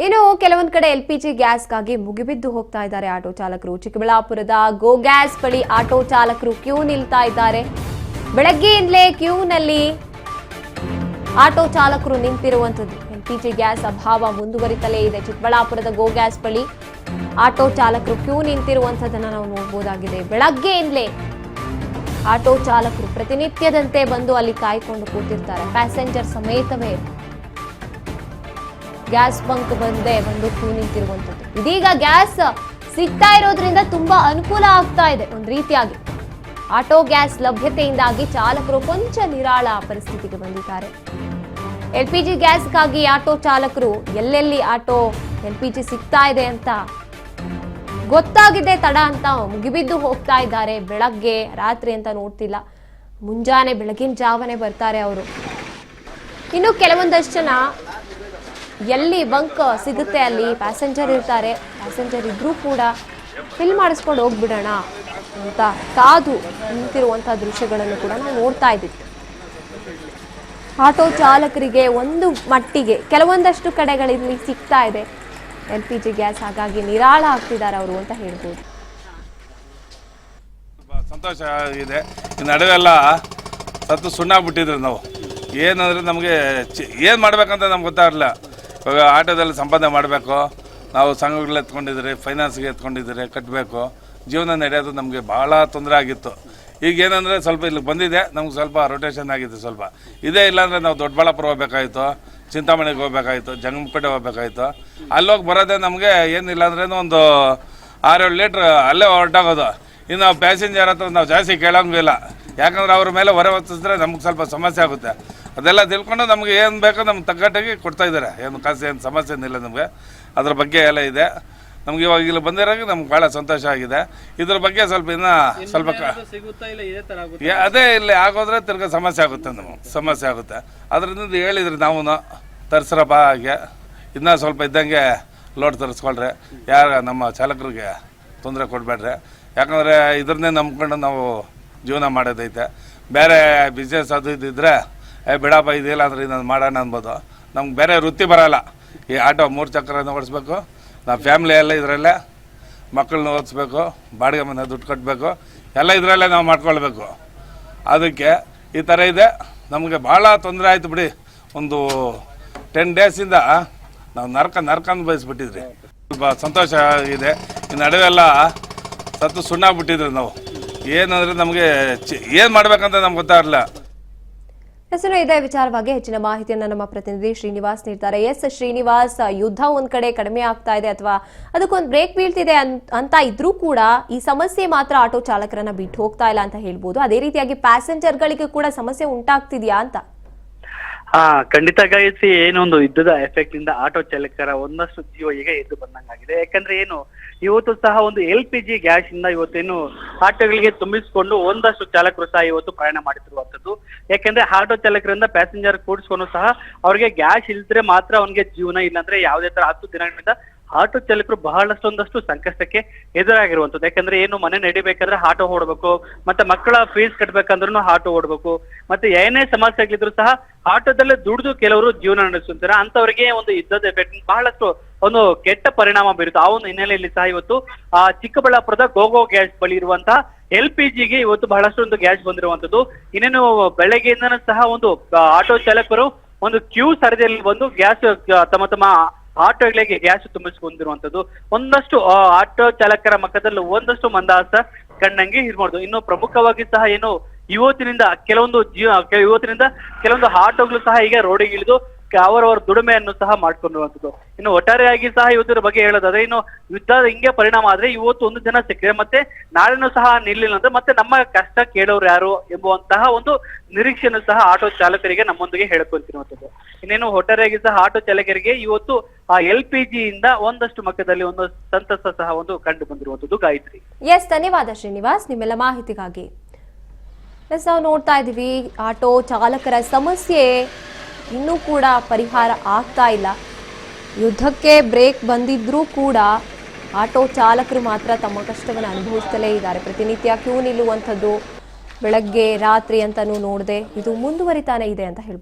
ಇನ್ನು ಕೆಲವೊಂದು ಕಡೆ ಎಲ್ಪಿಜಿ ಗ್ಯಾಸ್ಗಾಗಿ ಮುಗಿಬಿದ್ದು ಹೋಗ್ತಾ ಇದ್ದಾರೆ ಆಟೋ ಚಾಲಕರು. ಚಿಕ್ಕಬಳ್ಳಾಪುರದ ಗೋ ಗ್ಯಾಸ್ ಬಳಿ ಆಟೋ ಚಾಲಕರು ಕ್ಯೂ ನಿಲ್ತಾ ಇದ್ದಾರೆ. ಬೆಳಗ್ಗೆಯಿಂದಲೇ ಕ್ಯೂನಲ್ಲಿ ಆಟೋ ಚಾಲಕರು ನಿಂತಿರುವಂತದ್ದು. ಎಲ್ಪಿಜಿ ಗ್ಯಾಸ್ ಅಭಾವ ಮುಂದುವರಿತಲೇ ಇದೆ. ಚಿಕ್ಕಬಳ್ಳಾಪುರದ ಗೋ ಗ್ಯಾಸ್ ಬಳಿ ಆಟೋ ಚಾಲಕರು ಕ್ಯೂ ನಿಂತಿರುವಂತದನ್ನ ನಾವು ನೋಡಬಹುದಾಗಿದೆ. ಬೆಳಗ್ಗೆಯಿಂದಲೇ ಆಟೋ ಚಾಲಕರು ಪ್ರತಿನಿತ್ಯದಂತೆ ಬಂದು ಅಲ್ಲಿ ಕಾಯ್ಕೊಂಡು ಕೂತಿರ್ತಾರೆ. ಪ್ಯಾಸೆಂಜರ್ ಸಮೇತವೇ ಗ್ಯಾಸ್ ಬಂಕ್ ಬಂದು ಕ್ಯೂ ನಿಂತಿರುವಂತದ್ದು. ಇದೀಗ ಗ್ಯಾಸ್ ಸಿಗ್ತಾ ಇರೋದ್ರಿಂದ ತುಂಬಾ ಅನುಕೂಲ ಆಗ್ತಾ ಇದೆ. ಒಂದು ರೀತಿಯಾಗಿ ಆಟೋ ಗ್ಯಾಸ್ ಲಭ್ಯತೆಯಿಂದಾಗಿ ಚಾಲಕರು ಕೊಂಚ ನಿರಾಳ ಪರಿಸ್ಥಿತಿಗೆ ಬಂದಿದ್ದಾರೆ. ಎಲ್ಪಿಜಿ ಗ್ಯಾಸ್ಗಾಗಿ ಆಟೋ ಚಾಲಕರು ಎಲ್ಲೆಲ್ಲಿ ಆಟೋ ಎಲ್ಪಿಜಿ ಸಿಗ್ತಾ ಇದೆ ಅಂತ ಗೊತ್ತಾಗಿದೆ ತಡ ಅಂತ ಮುಗಿಬಿದ್ದು ಹೋಗ್ತಾ ಇದ್ದಾರೆ. ಬೆಳಗ್ಗೆ ರಾತ್ರಿ ಅಂತ ನೋಡ್ತಿಲ್ಲ, ಮುಂಜಾನೆ ಬೆಳಗಿನ ಜಾವನೆ ಬರ್ತಾರೆ ಅವರು. ಇನ್ನು ಕೆಲವೊಂದಷ್ಟು ಜನ ಎಲ್ಲಿ ಬಂಕ್ ಸಿಗುತ್ತೆ ಅಲ್ಲಿ ಪ್ಯಾಸೆಂಜರ್ ಇರ್ತಾರೆ. ಪ್ಯಾಸೆಂಜರ್ ಇದ್ರೂ ಕೂಡ ಫಿಲ್ ಮಾಡಿಸ್ಕೊಂಡು ಹೋಗ್ಬಿಡೋಣ ಅಂತ ಕಾದು ನಿಂತಿರುವಂತಹ ದೃಶ್ಯಗಳನ್ನು ಕೂಡ ನಾವು ನೋಡ್ತಾ ಇದ್ದೀವಿ. ಆಟೋ ಚಾಲಕರಿಗೆ ಒಂದು ಮಟ್ಟಿಗೆ ಕೆಲವೊಂದಷ್ಟು ಕಡೆಗಳಲ್ಲಿ ಸಿಗ್ತಾ ಇದೆ ಎಲ್ಪಿಜಿ ಗ್ಯಾಸ್, ಹಾಗಾಗಿ ನಿರಾಳ ಆಗ್ತಿದ್ದಾರೆ ಅವರು ಅಂತ ಹೇಳ್ಬೋದು. ಸಂತೋಷ ಆಗಿದೆ. ಈ ನಡುವೆಲ್ಲ ಸತ್ತು ಸುಣ್ಣ ಬಿಟ್ಟಿದ್ರು. ನಾವು ಏನಂದ್ರೆ ನಮಗೆ ಏನು ಮಾಡ್ಬೇಕಂತ ನಮ್ಗೆ ಗೊತ್ತಾಗಲಿಲ್ಲ. ಇವಾಗ ಆಟೋದಲ್ಲಿ ಸಂಪಾದನೆ ಮಾಡಬೇಕು, ನಾವು ಸಂಘಗಳು ಎತ್ಕೊಂಡಿದ್ರೆ, ಫೈನಾನ್ಸ್ಗೆ ಎತ್ಕೊಂಡಿದ್ರೆ ಕಟ್ಟಬೇಕು, ಜೀವನ ನಡೆಯೋದು ನಮಗೆ ಭಾಳ ತೊಂದರೆ ಆಗಿತ್ತು. ಈಗ ಏನಂದರೆ ಸ್ವಲ್ಪ ಇಲ್ಲಿಗೆ ಬಂದಿದೆ, ನಮ್ಗೆ ಸ್ವಲ್ಪ ರೊಟೇಷನ್ ಆಗಿದೆ. ಸ್ವಲ್ಪ ಇದೇ ಇಲ್ಲಾಂದರೆ ನಾವು ದೊಡ್ಡಬಳ್ಳಾಪುರ ಹೋಗ್ಬೇಕಾಯ್ತು, ಚಿಂತಾಮಣಿಗೆ ಹೋಗ್ಬೇಕಾಯ್ತು, ಜಂಗಮಪೇಟೆ ಹೋಗ್ಬೇಕಾಯ್ತು. ಅಲ್ಲೋಗಿ ಬರೋದೇ ನಮಗೆ ಏನಿಲ್ಲ ಅಂದ್ರೂ ಒಂದು 6-7 ಲೀಟ್ರ್ ಅಲ್ಲೇ ಹೊರಟಾಗೋದು. ಇನ್ನು ಪ್ಯಾಸೆಂಜರ್ ಹತ್ರ ನಾವು ಜಾಸ್ತಿ ಕೇಳೋಂಗಿಲ್ಲ, ಯಾಕಂದ್ರೆ ಅವ್ರ ಮೇಲೆ ಹೊರೆ ಹೊತ್ತಿಸಿದ್ರೆ ನಮ್ಗೆ ಸ್ವಲ್ಪ ಸಮಸ್ಯೆ ಆಗುತ್ತೆ. ಅದೆಲ್ಲ ತಿಳ್ಕೊಂಡು ನಮಗೆ ಏನು ಬೇಕೋ ನಮ್ಗೆ ತಗ್ಗಟ್ಟಾಗಿ ಕೊಡ್ತಾಯಿದ್ದಾರೆ. ಏನು ಕಾಸು ಏನು ಸಮಸ್ಯೆ ಏನಿಲ್ಲ ನಮಗೆ. ಅದ್ರ ಬಗ್ಗೆ ಎಲ್ಲ ಇದೆ. ನಮ್ಗೆ ಇವಾಗ ಇಲ್ಲಿ ಬಂದಿರೋಂಗೆ ನಮ್ಗೆ ಭಾಳ ಸಂತೋಷ ಆಗಿದೆ. ಇದ್ರ ಬಗ್ಗೆ ಸ್ವಲ್ಪ ಇನ್ನೂ ಸ್ವಲ್ಪ ಅದೇ ಇಲ್ಲಿ ಆಗೋದ್ರೆ ತಿರ್ಗಿ ಸಮಸ್ಯೆ ಆಗುತ್ತೆ, ನಮಗೆ ಸಮಸ್ಯೆ ಆಗುತ್ತೆ. ಅದರಿಂದ ಹೇಳಿದ್ರಿ ನಾವು ತರಿಸ್ರಪ್ಪ ಹಾಗೆ ಇನ್ನೂ ಸ್ವಲ್ಪ ಇದ್ದಂಗೆ ಲೋಡ್ ತರಿಸ್ಕೊಳ್ರಿ, ಯಾರು ನಮ್ಮ ಚಾಲಕರಿಗೆ ತೊಂದರೆ ಕೊಡಬೇಡ್ರಿ. ಯಾಕಂದರೆ ಇದ್ರನ್ನೇ ನಂಬ್ಕೊಂಡು ನಾವು ಜೀವನ ಮಾಡೋದೈತೆ. ಬೇರೆ ಬಿಸ್ನೆಸ್ ಅದು ಇದ್ದಿದ್ರೆ ಬಿಡಪ್ಪ ಇದಿಲ್ಲ ಅಂದ್ರೆ ಇನ್ನೊಂದು ಮಾಡೋಣ ಅನ್ಬೋದು. ನಮ್ಗೆ ಬೇರೆ ವೃತ್ತಿ ಬರೋಲ್ಲ. ಈ ಆಟೋ 3 ಚಕ್ರನ ಓಡಿಸ್ಬೇಕು, ನಾವು ಫ್ಯಾಮ್ಲಿ ಎಲ್ಲ ಇದರಲ್ಲೇ, ಮಕ್ಕಳನ್ನ ಓದಿಸ್ಬೇಕು, ಬಾಡಿಗೆ ಮನೆ ದುಡ್ಡು ಕಟ್ಟಬೇಕು, ಎಲ್ಲ ಇದರಲ್ಲೇ ನಾವು ಮಾಡ್ಕೊಳ್ಬೇಕು. ಅದಕ್ಕೆ ಈ ಥರ ಇದೆ. ನಮಗೆ ಭಾಳ ತೊಂದರೆ ಆಯಿತು ಬಿಡಿ. ಒಂದು 10 ಡೇಸಿಂದ ನಾವು ನರ್ಕಂದು ಬಯಸ್ಬಿಟ್ಟಿದ್ರಿ. ಸ್ವಲ್ಪ ಸಂತೋಷ ಆಗಿದೆ. ಈ ನಡುವೆಲ್ಲ ಸತ್ತು ಸುಣ್ಣ ಬಿಟ್ಟಿದ್ರು. ನಾವು ಏನಂದರೆ ನಮಗೆ ಏನು ಮಾಡ್ಬೇಕಂತ ನಮ್ಗೆ ಗೊತ್ತಾಗಲಿಲ್ಲ. ಹೆಸರು ಇದೇ ವಿಚಾರವಾಗಿ ಹೆಚ್ಚಿನ ಮಾಹಿತಿಯನ್ನು ನಮ್ಮ ಪ್ರತಿನಿಧಿ ಶ್ರೀನಿವಾಸ್ ನೀಡ್ತಾರೆ. ಎಸ್ ಶ್ರೀನಿವಾಸ್, ಯುದ್ಧ ಒಂದ್ ಕಡೆ ಕಡಿಮೆ ಆಗ್ತಾ ಇದೆ ಅಥವಾ ಅದಕ್ಕೊಂದು ಬ್ರೇಕ್ ಬೀಳ್ತಿದೆ ಅಂತ ಇದ್ರೂ ಕೂಡ ಈ ಸಮಸ್ಯೆ ಮಾತ್ರ ಆಟೋ ಚಾಲಕರನ್ನ ಬಿಟ್ಟು ಹೋಗ್ತಾ ಇಲ್ಲ ಅಂತ ಹೇಳ್ಬೋದು. ಅದೇ ರೀತಿಯಾಗಿ ಪ್ಯಾಸೆಂಜರ್ಗಳಿಗೆ ಕೂಡ ಸಮಸ್ಯೆ ಉಂಟಾಗ್ತಿದ್ಯಾ ಅಂತ? ಖಂಡಿತ ಗಾಯಸಿ, ಏನೊಂದು ಯುದ್ಧದ ಎಫೆಕ್ಟ್ ಇಂದ ಆಟೋ ಚಾಲಕರ ಒಂದಷ್ಟು ಜೀವ ಈಗ ಎದ್ದು ಬಂದಂಗಾಗಿದೆ. ಯಾಕಂದ್ರೆ ಇವತ್ತು ಸಹ ಒಂದು LPG ಗ್ಯಾಸ್ ಇಂದ ಇವತ್ತೇನು ಆಟೋಗಳಿಗೆ ತುಂಬಿಸಿಕೊಂಡು ಒಂದಷ್ಟು ಚಾಲಕರು ಸಹ ಇವತ್ತು ಪ್ರಯಾಣ ಮಾಡುತ್ತಿರುವಂತದ್ದು. ಯಾಕಂದ್ರೆ ಆಟೋ ಚಾಲಕರಿಂದ ಪ್ಯಾಸೆಂಜರ್ ಕೂಡಿಸ್ಕೊಂಡು ಸಹ ಅವ್ರಿಗೆ ಗ್ಯಾಸ್ ಇಲ್ದ್ರೆ ಮಾತ್ರ ಅವನಿಗೆ ಜೀವನ, ಇಲ್ಲಾಂದ್ರೆ ಯಾವುದೇ ತರ 10 ದಿನಗಳಿಂದ ಆಟೋ ಚಾಲಕರು ಬಹಳಷ್ಟೊಂದಷ್ಟು ಸಂಕಷ್ಟಕ್ಕೆ ಎದುರಾಗಿರುವಂತದ್ದು. ಯಾಕಂದ್ರೆ ಮನೆ ನಡಿಬೇಕಾದ್ರೆ ಆಟೋ ಓಡಬೇಕು, ಮತ್ತೆ ಮಕ್ಕಳ ಫೀಸ್ ಕಟ್ಬೇಕಂದ್ರೂ ಆಟೋ ಓಡಬೇಕು, ಮತ್ತೆ ಏನೇ ಸಮಸ್ಯೆಗಳಿದ್ರು ಸಹ ಆಟೋದಲ್ಲೇ ದುಡಿದು ಕೆಲವರು ಜೀವನ ನಡೆಸುತ್ತಾರೆ. ಅಂತವರಿಗೆ ಒಂದು ಯುದ್ಧದ ಎಫೆಕ್ಟ್ ಬಹಳಷ್ಟು ಒಂದು ಕೆಟ್ಟ ಪರಿಣಾಮ ಬೀರುತ್ತೆ. ಆ ಒಂದು ಹಿನ್ನೆಲೆಯಲ್ಲಿ ಸಹ ಇವತ್ತು ಚಿಕ್ಕಬಳ್ಳಾಪುರದ ಗೋಗೋ ಗ್ಯಾಸ್ ಬಳಿ ಇರುವಂತಹ LPGಗೆ ಇವತ್ತು ಬಹಳಷ್ಟು ಒಂದು ಗ್ಯಾಸ್ ಬಂದಿರುವಂತದ್ದು. ಇನ್ನೇನು ಬೆಳಗ್ಗೆಯಿಂದನೂ ಸಹ ಒಂದು ಆಟೋ ಚಾಲಕರು ಒಂದು ಕ್ಯೂ ಸರದಿಯಲ್ಲಿ ಬಂದು ಗ್ಯಾಸ್ ತಮ್ಮ ಆಟೋಗಳಿಗೆ ಗ್ಯಾಸ್ ತುಂಬಿಸಿಕೊಂಡಿರುವಂತದ್ದು. ಒಂದಷ್ಟು ಆಟೋ ಚಾಲಕರ ಮುಖದಲ್ಲಿ ಒಂದಷ್ಟು ಮಂದಹಾಸ ಕಂಡಂಗೆ ಇರ್ಬೋದು. ಇನ್ನು ಪ್ರಮುಖವಾಗಿ ಸಹ ಇವತ್ತಿನಿಂದ ಕೆಲವೊಂದು ಆಟೋಗಳು ಸಹ ಈಗ ರೋಡಿಗೆ ಇಳಿದು ಅವರವರ ದುಡಿಮೆಯನ್ನು ಸಹ ಮಾಡ್ಕೊಂಡಿರುವಂತದ್ದು. ಇನ್ನು ಒಟ್ಟಾರೆಯಾಗಿ ಸಹ ಇವತ್ತರ ಬಗ್ಗೆ ಹೇಳೋದಾದ್ರೆ, ಯುದ್ಧ ಹಿಂಗೆ ಪರಿಣಾಮ ಆದ್ರೆ ಇವತ್ತು ಒಂದು ಜನ ಸಿಕ್ಕರೆ ಮತ್ತೆ ನಾಳೆನೂ ಸಹ ನಿಲ್ಲಿಲ್ಲ ಅಂದ್ರೆ ಮತ್ತೆ ನಮ್ಮ ಕಷ್ಟ ಕೇಳೋರು ಯಾರು ಎಂಬುವಂತಹ ಒಂದು ನಿರೀಕ್ಷೆಯನ್ನು ಸಹ ಆಟೋ ಚಾಲಕರಿಗೆ ನಮ್ಮೊಂದಿಗೆ ಹೇಳ್ಕೊಂತಿರುವಂತದ್ದು. ಇನ್ನೇನು ಒಟ್ಟಾರೆಯಾಗಿ ಸಹ ಆಟೋ ಚಾಲಕರಿಗೆ ಇವತ್ತು LPG ಇಂದ ಒಂದಷ್ಟು ಮಕ್ಕದಲ್ಲಿ ಒಂದು ಸಂತಸ ಸಹ ಒಂದು ಕಂಡು ಬಂದಿರುವಂತದ್ದು. ಗಾಯತ್ರಿ. ಎಸ್, ಧನ್ಯವಾದ ಶ್ರೀನಿವಾಸ್ ನಿಮ್ಮೆಲ್ಲ ಮಾಹಿತಿಗಾಗಿ. ಎಸ್, ನಾವು ನೋಡ್ತಾ ಇದೀವಿ ಆಟೋ ಚಾಲಕರ ಸಮಸ್ಯೆ ಇನ್ನೂ ಕೂಡ ಪರಿಹಾರ ಆಗ್ತಾ ಇಲ್ಲ. ಯುದ್ಧಕ್ಕೆ ಬ್ರೇಕ್ ಬಂದಿದ್ರೂ ಕೂಡ ಆಟೋ ಚಾಲಕರು ಮಾತ್ರ ತಮ್ಮ ಕಷ್ಟವನ್ನು ಅನುಭವಿಸ್ತಲೇ ಇದ್ದಾರೆ. ಪ್ರತಿನಿತ್ಯ ಕ್ಯೂ ನಿಲ್ಲುವಂಥದ್ದು, ಬೆಳಗ್ಗೆ ರಾತ್ರಿ ಅಂತಲೂ ನೋಡದೆ ಇದು ಮುಂದುವರಿತಾನೆ ಇದೆ ಅಂತ ಹೇಳ್ಬೋದು.